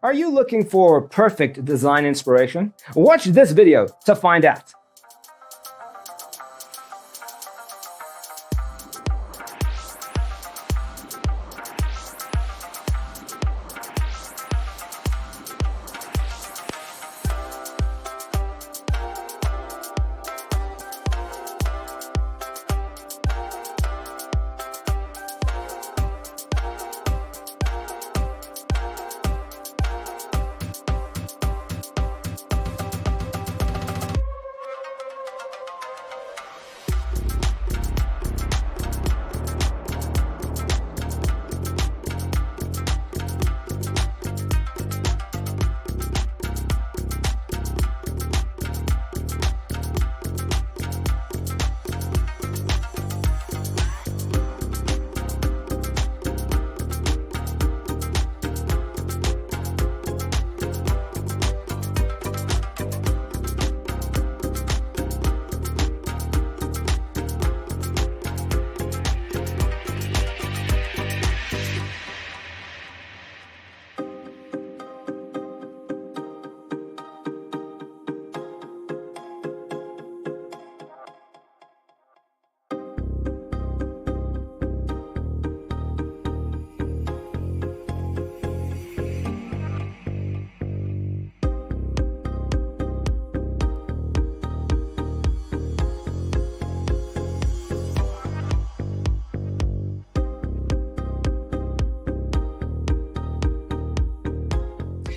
Are you looking for perfect design inspiration? Watch this video to find out.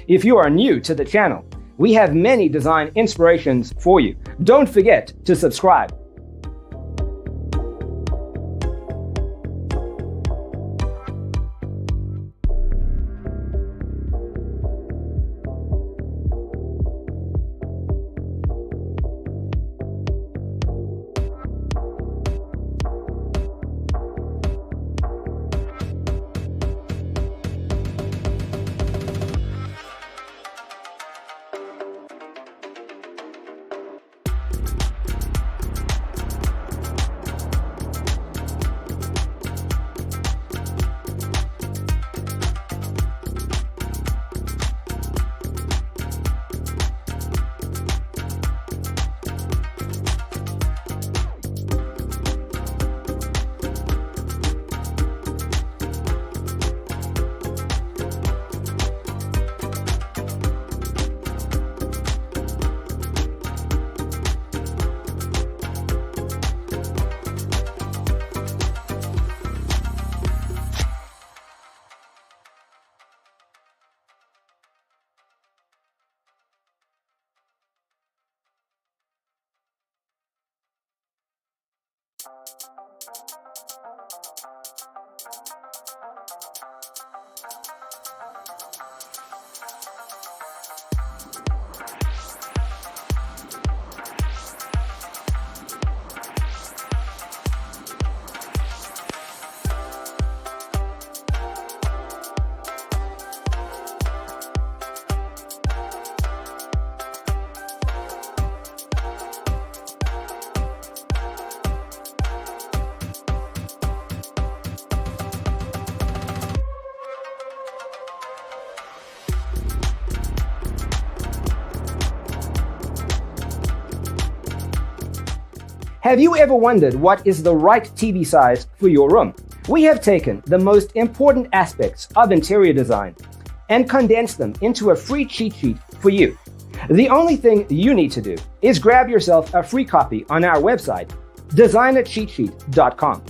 If you are new to the channel, we have many design inspirations for you. Don't forget to subscribe. Have you ever wondered what is the right TV size for your room? We have taken the most important aspects of interior design and condensed them into a free cheat sheet for you. The only thing you need to do is grab yourself a free copy on our website, designercheatsheet.com.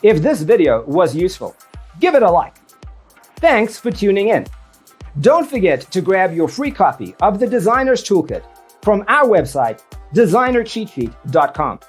If this video was useful, give it a like. Thanks for tuning in. Don't forget to grab your free copy of the Designer's Toolkit from our website, designercheatsheet.com.